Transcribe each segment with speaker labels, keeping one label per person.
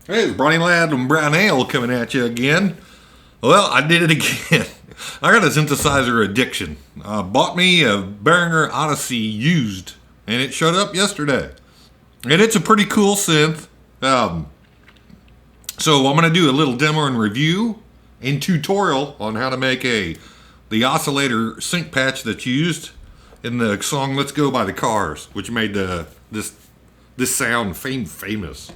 Speaker 1: Hey, it's Bronny Ladd and Brown Ale coming at you again. Well, I did it again. I got a synthesizer addiction. I bought me a Behringer Odyssey used, and it showed up yesterday. And it's a pretty cool synth. So I'm going to do a little demo and review and tutorial on how to make the oscillator sync patch that's used in the song "Let's Go" by the Cars, which made this sound famous.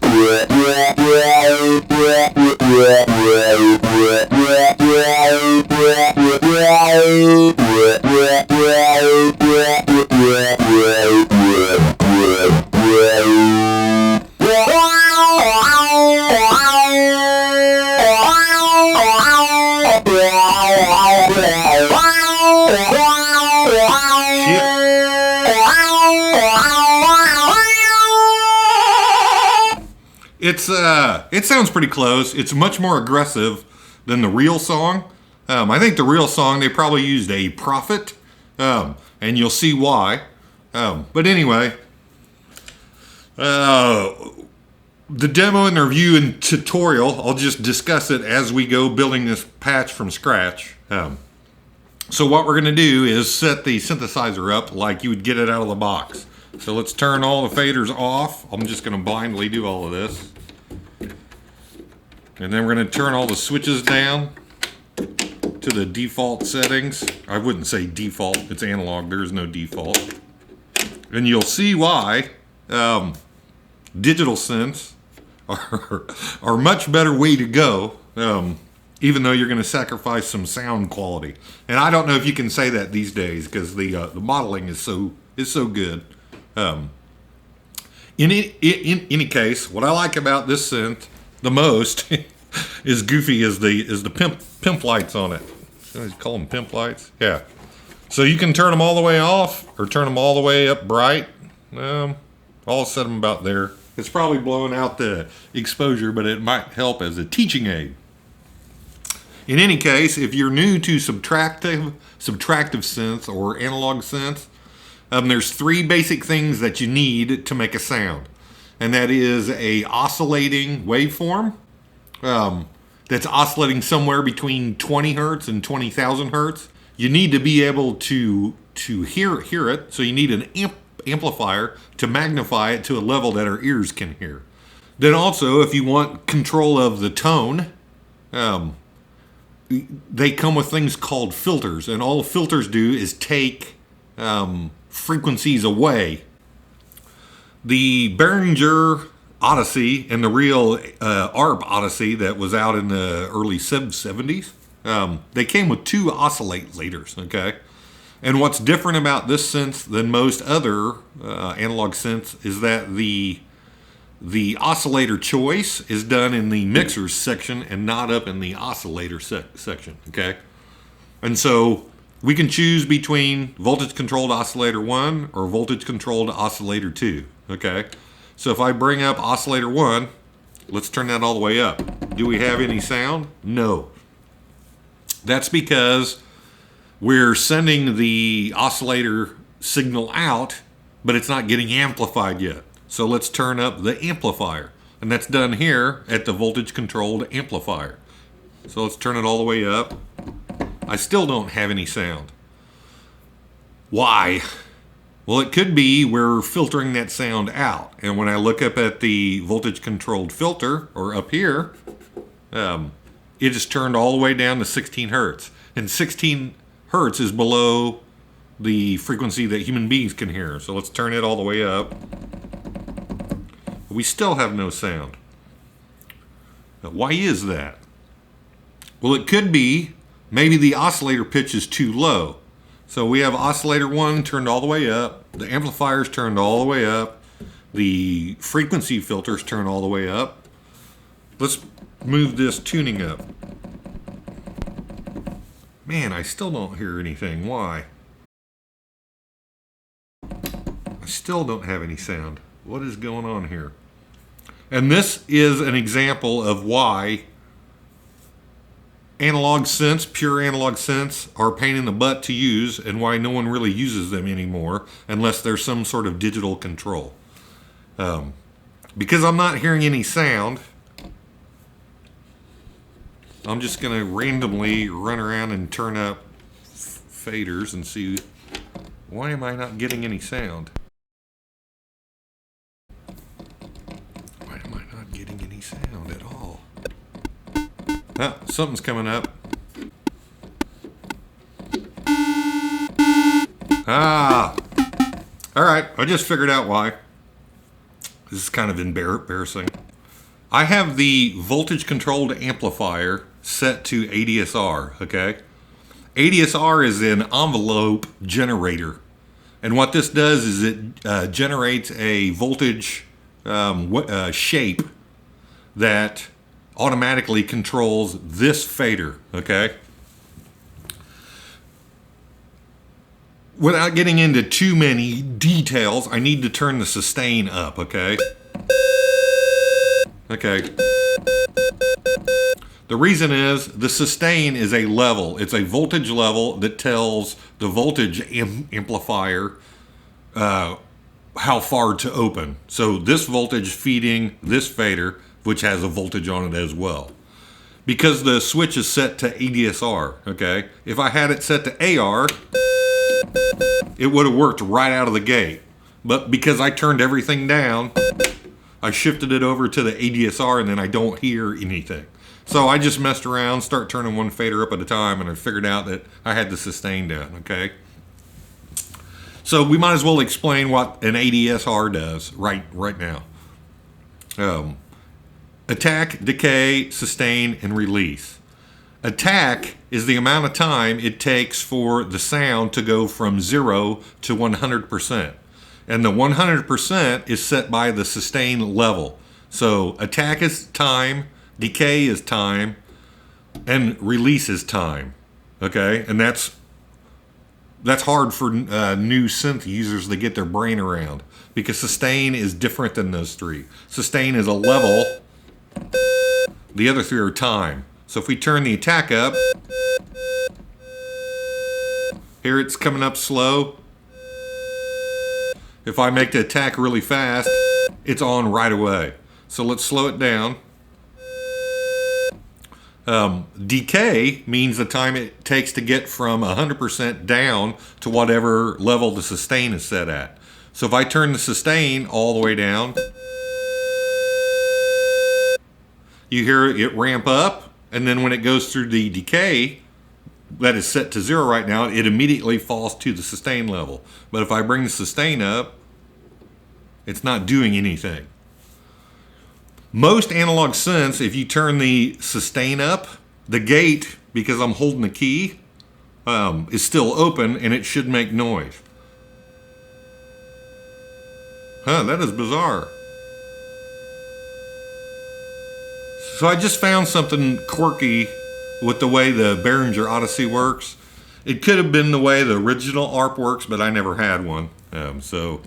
Speaker 1: It sounds pretty close. It's much more aggressive than the real song. I think the real song, they probably used a Prophet, and you'll see why. But anyway, the demo and the review and tutorial, I'll just discuss it as we go building this patch from scratch. So what we're going to do is set the synthesizer up like you would get it out of the box. So let's turn all the faders off. I'm just going to blindly do all of this. And then we're going to turn all the switches down to the default settings. I wouldn't say default, it's analog, there's no default. And you'll see why digital synths are a much better way to go, even though you're going to sacrifice some sound quality. And I don't know if you can say that these days because the modeling is so good. In any case, what I like about this synth the most is goofy is the pimp lights on it. Should I call them pimp lights? Yeah. So you can turn them all the way off or turn them all the way up bright. I'll set them about there. It's probably blowing out the exposure, but it might help as a teaching aid. In any case, if you're new to subtractive synths or analog synths, there's three basic things that you need to make a sound. And that is a oscillating waveform that's oscillating somewhere between 20 hertz and 20,000 hertz. You need to be able to hear it, so you need an amplifier to magnify it to a level that our ears can hear. Then also, if you want control of the tone, they come with things called filters, and all filters do is take frequencies away. The Behringer Odyssey and the real ARP Odyssey that was out in the early 70s, they came with two oscillators, okay? And what's different about this synth than most other analog synths is that the oscillator choice is done in the mixers section and not up in the oscillator section, okay? And so we can choose between voltage-controlled oscillator 1 or voltage-controlled oscillator 2, okay? So if I bring up oscillator 1, let's turn that all the way up. Do we have any sound? No. That's because we're sending the oscillator signal out, but it's not getting amplified yet. So let's turn up the amplifier. And that's done here at the voltage-controlled amplifier. So let's turn it all the way up. I still don't have any sound. Why? Well, it could be we're filtering that sound out. And when I look up at the voltage-controlled filter, or up here, it is turned all the way down to 16 hertz. And 16 hertz is below the frequency that human beings can hear. So let's turn it all the way up. We still have no sound. Now, why is that? Well, it could be maybe the oscillator pitch is too low. So we have oscillator 1 turned all the way up, the amplifier's turned all the way up, the frequency filters turned all the way up. Let's move this tuning up. Man, I still don't hear anything. Why? I still don't have any sound. What is going on here? And this is an example of why analog synths, pure analog synths, are a pain in the butt to use, and why no one really uses them anymore unless there's some sort of digital control. Because I'm not hearing any sound, I'm just going to randomly run around and turn up faders and see why am I not getting any sound. Why am I not getting any sound at all? Ah, something's coming up. Ah! Alright, I just figured out why. This is kind of embarrassing. I have the voltage controlled amplifier set to ADSR, okay? ADSR is an envelope generator. And what this does is it generates a voltage shape that automatically controls this fader, okay? Without getting into too many details, I need to turn the sustain up, okay? Okay. The reason is the sustain is a level. It's a voltage level that tells the voltage amplifier how far to open. So this voltage feeding this fader, which has a voltage on it as well. Because the switch is set to ADSR, okay? If I had it set to AR, it would have worked right out of the gate. But because I turned everything down, I shifted it over to the ADSR and then I don't hear anything. So I just messed around, start turning one fader up at a time, and I figured out that I had the sustain down, okay? So we might as well explain what an ADSR does right now. Attack, decay, sustain, and release. Attack is the amount of time it takes for the sound to go from 0 to 100%. And the 100% is set by the sustain level. So attack is time, decay is time, and release is time. Okay? And that's hard for new synth users to get their brain around, because sustain is different than those three. Sustain is a level. The other three are time. So if we turn the attack up, here it's coming up slow. If I make the attack really fast, it's on right away. So let's slow it down. Decay means the time it takes to get from 100% down to whatever level the sustain is set at. So if I turn the sustain all the way down, you hear it ramp up, and then when it goes through the decay that is set to 0 right now, it immediately falls to the sustain level. But if I bring the sustain up, it's not doing anything. Most analog synths, if you turn the sustain up, the gate, because I'm holding the key, is still open and it should make noise. Huh, that is bizarre. So I just found something quirky with the way the Behringer Odyssey works. It could have been the way the original ARP works, but I never had one. So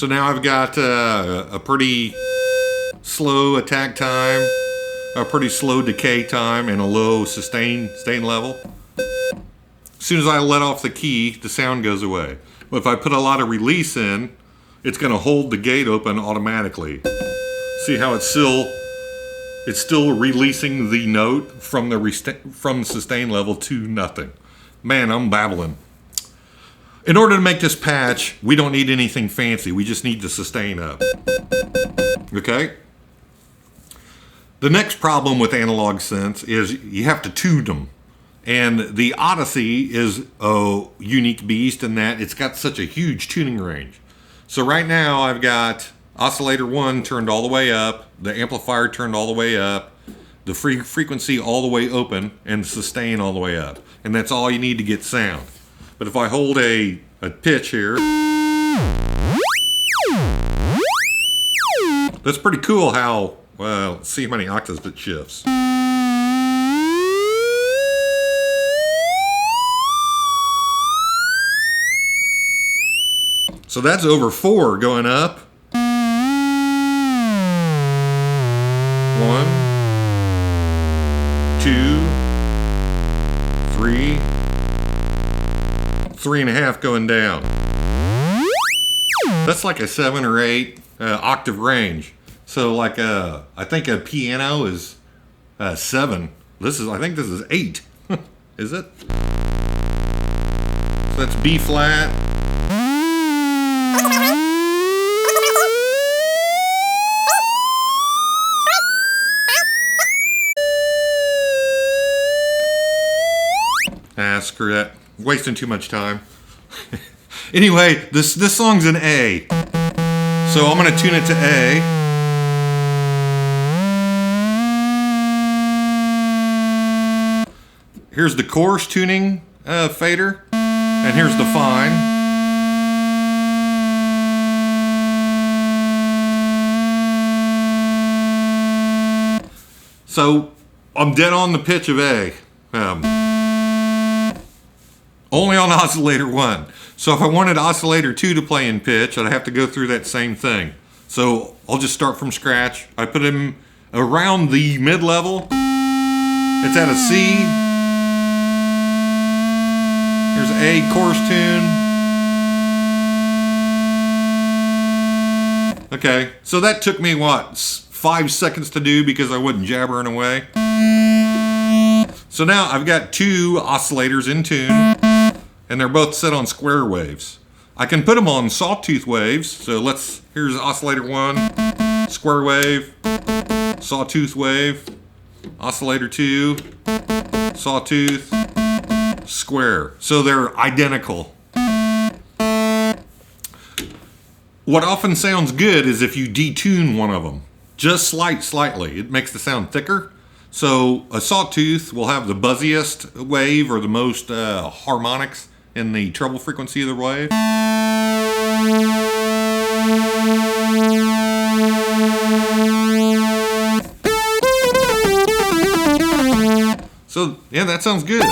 Speaker 1: now I've got a pretty slow attack time, a pretty slow decay time, and a low sustain level. As soon as I let off the key, the sound goes away. But if I put a lot of release in, it's going to hold the gate open automatically. See how it's still releasing the note from the sustain level to nothing. Man, I'm babbling. In order to make this patch, we don't need anything fancy. We just need the sustain up. Okay? The next problem with analog synths is you have to tune them. And the Odyssey is a unique beast in that it's got such a huge tuning range. So right now I've got oscillator 1 turned all the way up, the amplifier turned all the way up, the frequency all the way open, and the sustain all the way up. And that's all you need to get sound. But if I hold a pitch here, that's pretty cool how, well, let's see how many octaves it shifts. So that's over 4 going up. 1, 2, 3, 3.5 going down. That's like a 7 or 8 octave range. So like I think a piano is 7. I think this is 8. Is it? So that's B flat. Screw that. Wasting too much time. Anyway, this song's an A. So I'm going to tune it to A. Here's the coarse tuning fader. And here's the fine. So I'm dead on the pitch of A. Only on oscillator 1. So if I wanted oscillator 2 to play in pitch, I'd have to go through that same thing. So I'll just start from scratch. I put him around the mid-level. It's at a C. Here's A chorus tune. Okay, so that took me, 5 seconds to do because I wasn't jabbering away. So now I've got 2 oscillators in tune. And they're both set on square waves. I can put them on sawtooth waves. So here's oscillator 1, square wave, sawtooth wave, oscillator 2, sawtooth, square. So they're identical. What often sounds good is if you detune one of them, just slightly. It makes the sound thicker. So a sawtooth will have the buzziest wave or the most harmonics in the treble frequency of the wave. So, yeah, that sounds good.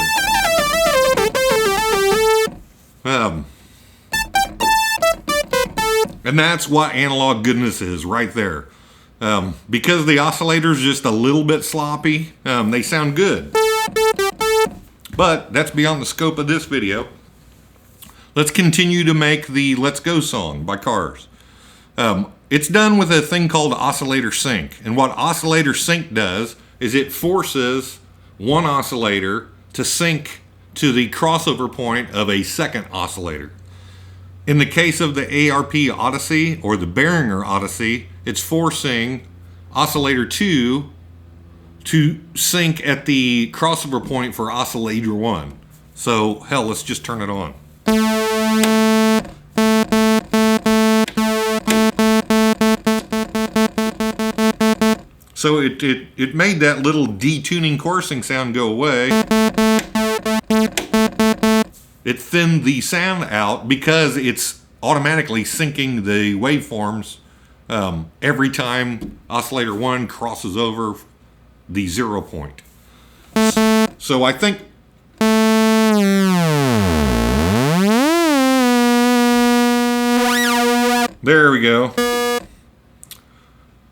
Speaker 1: And that's what analog goodness is right there. Because the oscillator's just a little bit sloppy, they sound good. But that's beyond the scope of this video. Let's continue to make the Let's Go song by Cars. It's done with a thing called oscillator sync. And what oscillator sync does is it forces one oscillator to sync to the crossover point of a second oscillator. In the case of the ARP Odyssey or the Behringer Odyssey, it's forcing oscillator 2 to sync at the crossover point for oscillator 1. So, hell, let's just turn it on. So it made that little detuning chorusing sound go away. It thinned the sound out because it's automatically syncing the waveforms every time oscillator 1 crosses over the 0 point. So I think there we go.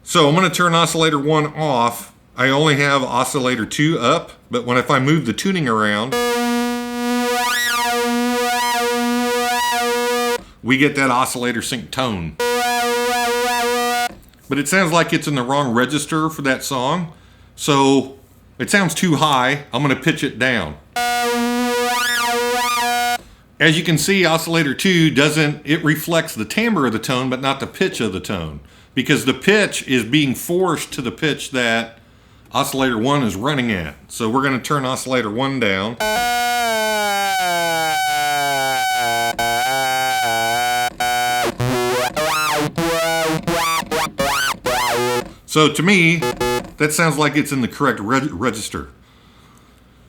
Speaker 1: So I'm going to turn oscillator 1 off. I only have oscillator 2 up, but if I move the tuning around, we get that oscillator sync tone. But it sounds like it's in the wrong register for that song. So it sounds too high. I'm going to pitch it down. As you can see, oscillator 2 it reflects the timbre of the tone, but not the pitch of the tone. Because the pitch is being forced to the pitch that oscillator 1 is running at. So we're going to turn oscillator 1 down. So to me, that sounds like it's in the correct register.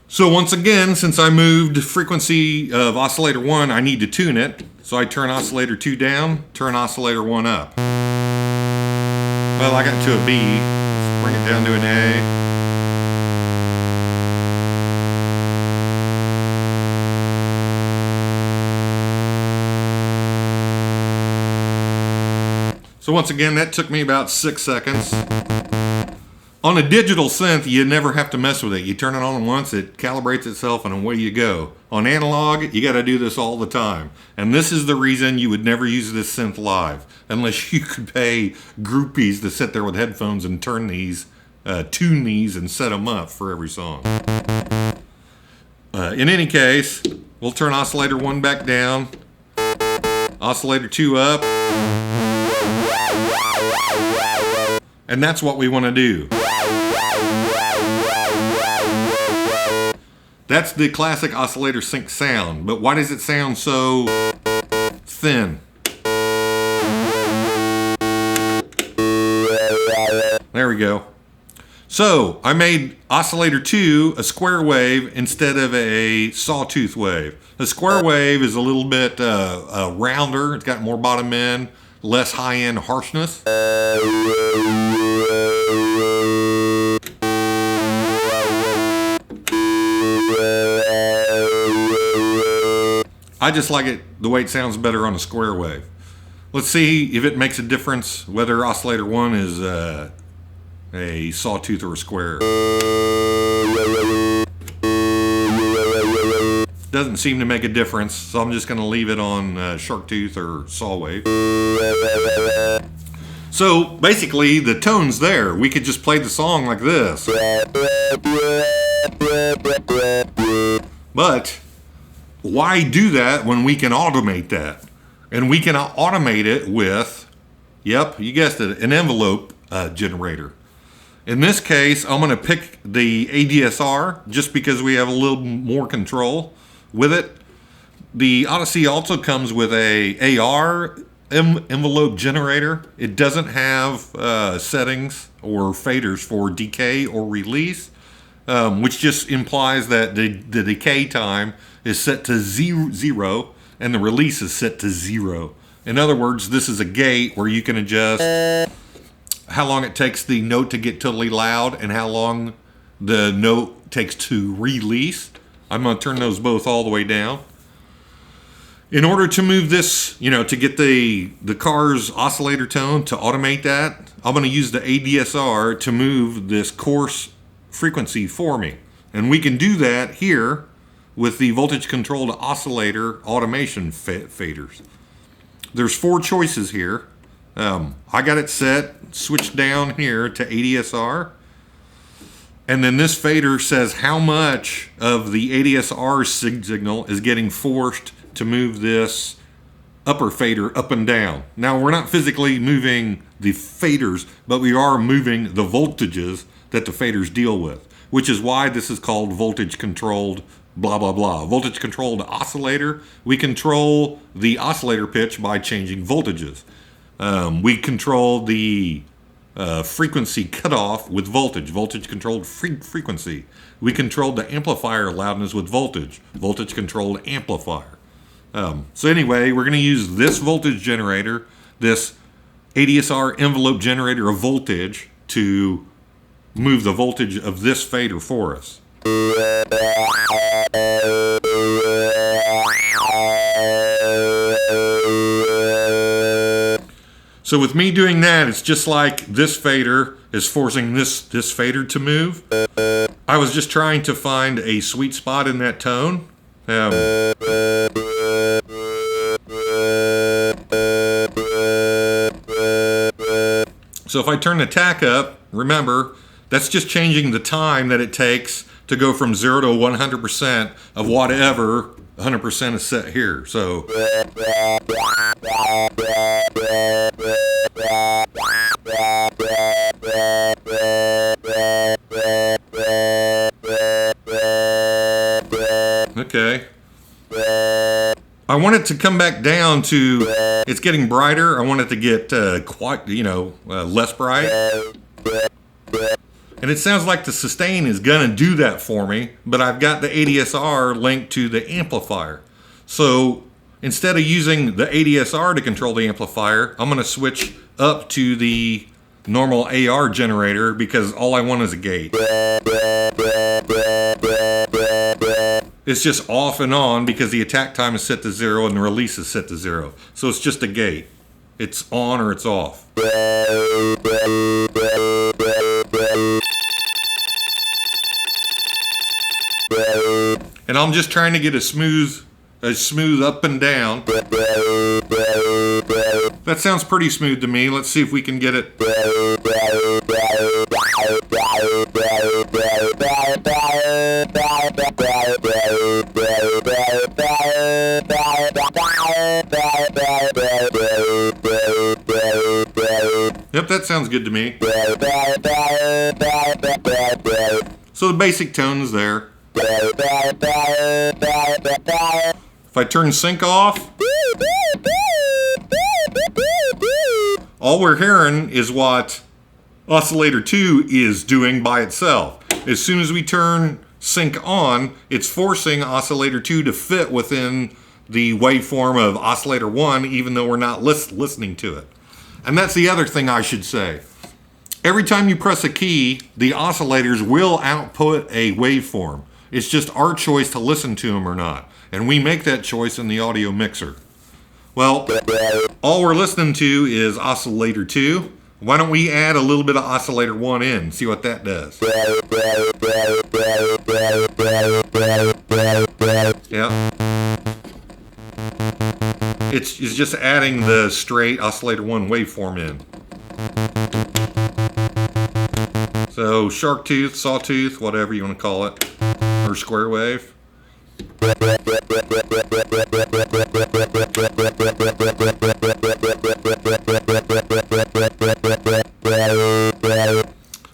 Speaker 1: So once again, since I moved frequency of oscillator 1, I need to tune it. So I turn oscillator 2 down, turn oscillator 1 up. Well, I got to a B. Let's bring it down to an A. So once again, that took me about 6 seconds. On a digital synth, you never have to mess with it. You turn it on once, it calibrates itself, and away you go. On analog, you got to do this all the time. And this is the reason you would never use this synth live, unless you could pay groupies to sit there with headphones and tune these, and set them up for every song. In any case, we'll turn oscillator 1 back down, oscillator 2 up, and that's what we want to do. That's the classic oscillator sync sound, but why does it sound so thin? There we go. So I made oscillator 2 a square wave instead of a sawtooth wave. A square wave is a little bit rounder. It's got more bottom end, less high end harshness. I just like it the way it sounds better on a square wave. Let's see if it makes a difference whether oscillator 1 is a sawtooth or a square. Doesn't seem to make a difference, so I'm just going to leave it on shark tooth or saw wave. So basically the tone's there. We could just play the song like this. But why do that when we can automate that? And we can automate it with, yep, you guessed it, an envelope generator. In this case, I'm going to pick the ADSR just because we have a little more control with it. The Odyssey also comes with a AR envelope generator. It doesn't have settings or faders for decay or release, which just implies that the decay time is set to zero and the release is set to 0. In other words, this is a gate where you can adjust how long it takes the note to get totally loud and how long the note takes to release. I'm going to turn those both all the way down. In order to move this, to get the car's oscillator tone, to automate that, I'm going to use the ADSR to move this coarse frequency for me. And we can do that here with the voltage-controlled oscillator automation faders. There's 4 choices here. I got it set, switched down here to ADSR. And then this fader says how much of the ADSR signal is getting forced to move this upper fader up and down. Now, we're not physically moving the faders, but we are moving the voltages that the faders deal with, which is why this is called voltage-controlled blah, blah, blah. Voltage-controlled oscillator. We control the oscillator pitch by changing voltages. We control the frequency cutoff with voltage, voltage-controlled frequency. We control the amplifier loudness with voltage, voltage-controlled amplifier. So anyway, we're going to use this voltage generator, this ADSR envelope generator of voltage to move the voltage of this fader for us. So with me doing that, it's just like this fader is forcing this fader to move. I was just trying to find a sweet spot in that tone. So if I turn the tack up, remember, that's just changing the time that it takes to go from 0 to 100% of whatever 100% is set here. So okay. I want it to come back down to, it's getting brighter. I want it to get less bright. And it sounds like the sustain is going to do that for me, but I've got the ADSR linked to the amplifier. So instead of using the ADSR to control the amplifier, I'm going to switch up to the normal AR generator because all I want is a gate. It's just off and on because the attack time is set to 0 and the release is set to 0. So it's just a gate. It's on or it's off. I'm just trying to get a smooth up and down. That sounds pretty smooth to me. Let's see if we can get it. Yep, that sounds good to me. So the basic tone is there. If I turn sync off, all we're hearing is what Oscillator 2 is doing by itself. As soon as we turn sync on, it's forcing Oscillator 2 to fit within the waveform of Oscillator 1, even though we're not listening to it. And that's the other thing I should say. Every time you press a key, the oscillators will output a waveform. It's just our choice to listen to them or not. And we make that choice in the audio mixer. Well, all we're listening to is Oscillator 2. Why don't we add a little bit of Oscillator 1 in, see what that does. Yeah. It's just adding the straight Oscillator 1 waveform in. So shark tooth, sawtooth, whatever you want to call it, or square wave.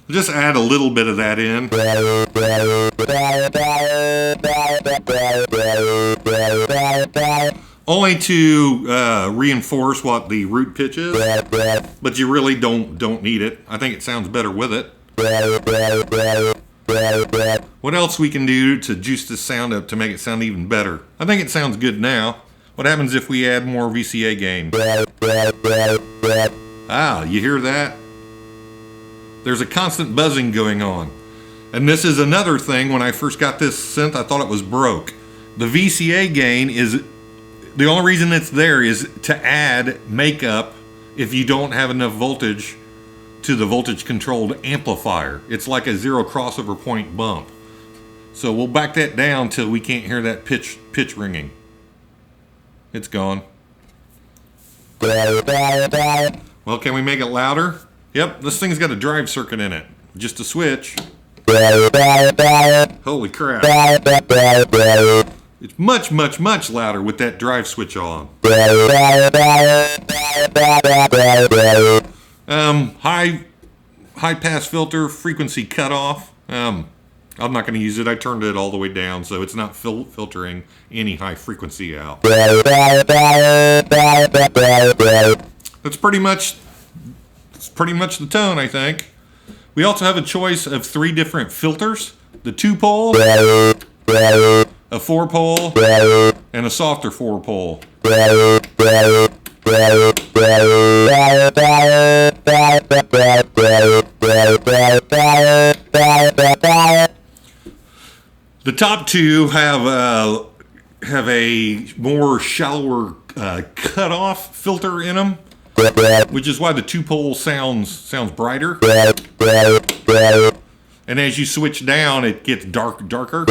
Speaker 1: Just add a little bit of that in. Only to reinforce what the root pitch is, but you really don't need it. I think it sounds better with it. What else we can do to juice this sound up to make it sound even better? I think it sounds good now. What happens if we add more VCA gain? Ah, you hear that? There's a constant buzzing going on. And this is another thing, when I first got this synth, I thought it was broke. The VCA gain is, the only reason it's there is to add makeup if you don't have enough voltage to the voltage controlled amplifier. It's like a zero crossover point bump. So we'll back that down till we can't hear that pitch ringing. It's gone. Well, can we make it louder? Yep, this thing's got a drive circuit in it. Just a switch. Holy crap. It's much, much, much louder with that drive switch on. High pass filter, frequency cutoff. I'm not going to use it. I turned it all the way down, so it's not filtering any high frequency out. That's pretty much the tone, I think. We also have a choice of 3 different filters: the 2-pole, a 4-pole, and a softer 4-pole. The top 2 have a more shallower cutoff filter in them, which is why the 2-pole sounds brighter. And as you switch down, it gets darker.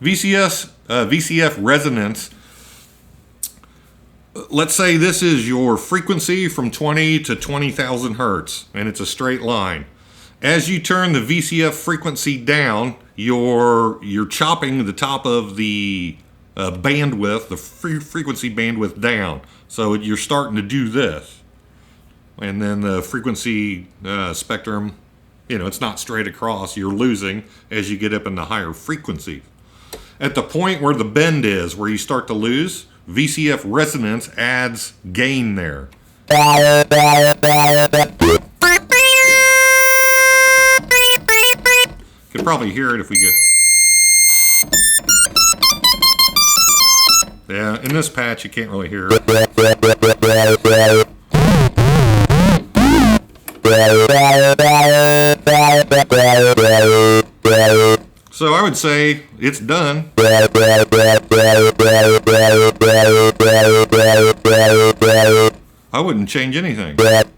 Speaker 1: VCF resonance. Let's say this is your frequency from 20 to 20,000 hertz, and it's a straight line. As you turn the VCF frequency down, you're chopping the top of the bandwidth, the frequency bandwidth down. So you're starting to do this. And then the frequency spectrum, it's not straight across. You're losing as you get up in the higher frequency. At the point where the bend is, where you start to lose, VCF resonance adds gain there. You can probably hear it if we get... Yeah, in this patch you can't really hear it. So I would say it's done. I wouldn't change anything. Yep,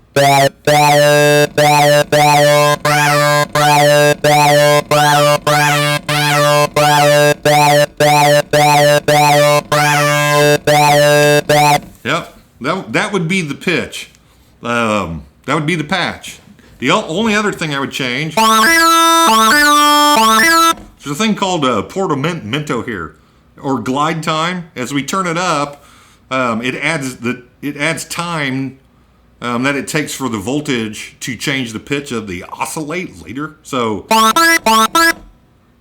Speaker 1: that would be the pitch. That would be the patch. The only other thing I would change, there's a thing called portamento here, or glide time. As we turn it up, it adds time that it takes for the voltage to change the pitch of the oscillator. So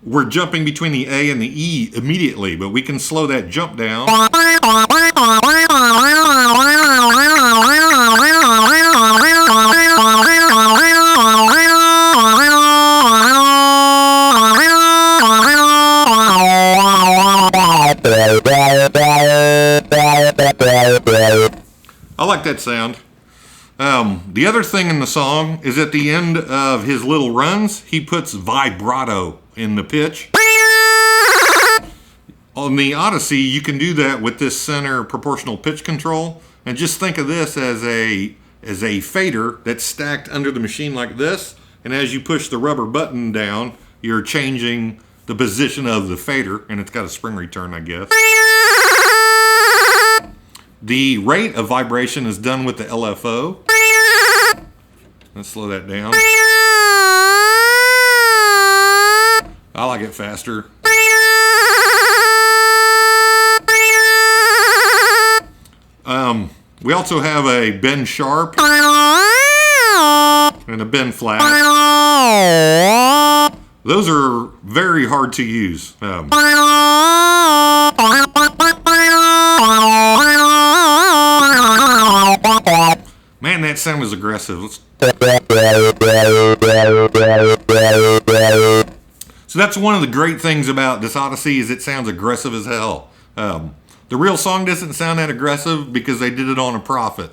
Speaker 1: we're jumping between the A and the E immediately, but we can slow that jump down. I like that sound. The other thing in the song is at the end of his little runs, he puts vibrato in the pitch. On the Odyssey, you can do that with this center proportional pitch control. And just think of this as a fader that's stacked under the machine like this. And as you push the rubber button down, you're changing the position of the fader. And it's got a spring return, I guess. The rate of vibration is done with the LFO. Let's slow that down. I like it faster. We also have a bend sharp and a bend flat. Those are very hard to use. Man, that sound is aggressive. So that's one of the great things about this Odyssey is it sounds aggressive as hell. The real song doesn't sound that aggressive because they did it on a Prophet.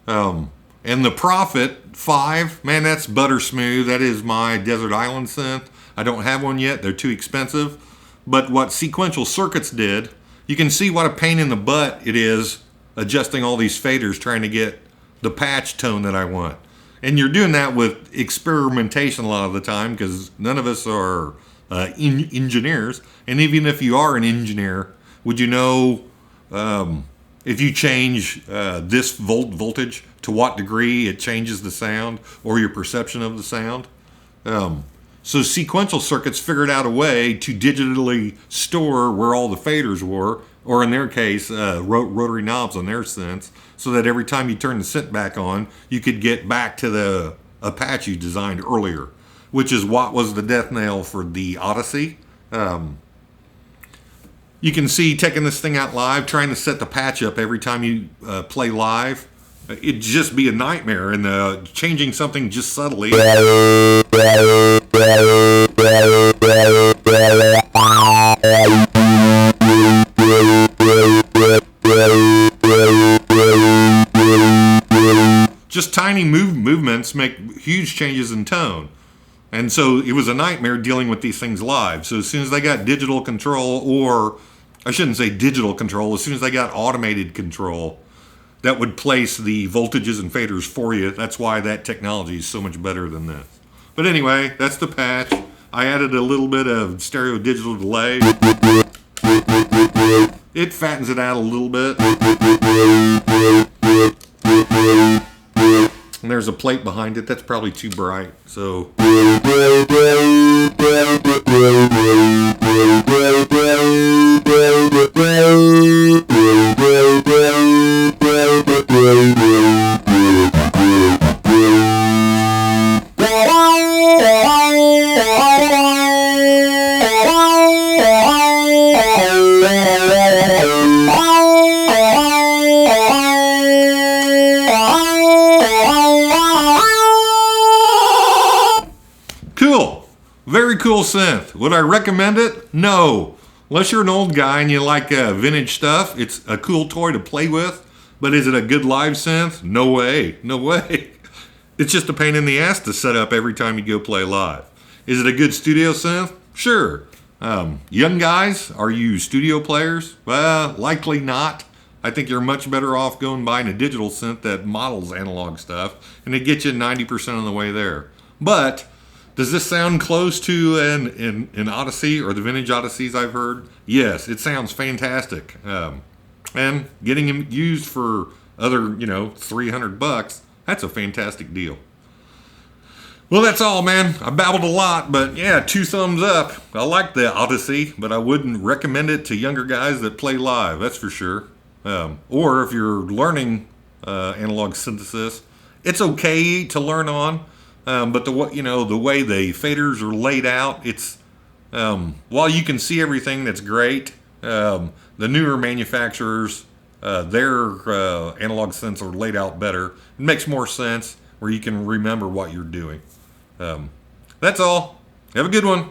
Speaker 1: And the Prophet 5, man, that's butter smooth. That is my Desert Island synth. I don't have one yet. They're too expensive. But what Sequential Circuits did, you can see what a pain in the butt it is adjusting all these faders trying to get the patch tone that I want. And you're doing that with experimentation a lot of the time because none of us are engineers. And even if you are an engineer, would you know if you change this voltage, to what degree it changes the sound or your perception of the sound? So Sequential Circuits figured out a way to digitally store where all the faders were, or in their case, rotary knobs on their synths, so that every time you turn the synth back on, you could get back to the patch you designed earlier, which is what was the death knell for the Odyssey. You can see taking this thing out live, trying to set the patch up every time you play live. It'd just be a nightmare, and changing something just subtly. Just tiny movements make huge changes in tone. And so it was a nightmare dealing with these things live. So as soon as they got digital control, or I shouldn't say digital control, as soon as they got automated control that would place the voltages and faders for you, that's why that technology is so much better than this. But anyway, that's the patch. I added a little bit of stereo digital delay. It fattens it out a little bit. And there's a plate behind it that's probably too bright, so. Cool. Very cool synth. Would I recommend it? No. Unless you're an old guy and you like vintage stuff, it's a cool toy to play with. But is it a good live synth? No way. No way. It's just a pain in the ass to set up every time you go play live. Is it a good studio synth? Sure. Young guys, are you studio players? Well, likely not. I think you're much better off going buying a digital synth that models analog stuff, and it gets you 90% of the way there. But does this sound close to an Odyssey or the vintage Odysseys I've heard? Yes, it sounds fantastic. And getting them used for other, $300, that's a fantastic deal. Well, that's all, man. I babbled a lot, but yeah, 2 thumbs up. I like the Odyssey, but I wouldn't recommend it to younger guys that play live, that's for sure. Or if you're learning analog synthesis, it's okay to learn on, but the way the faders are laid out, it's while you can see everything, that's great. The newer manufacturers, their analog synths are laid out better. It makes more sense where you can remember what you're doing. That's all. Have a good one.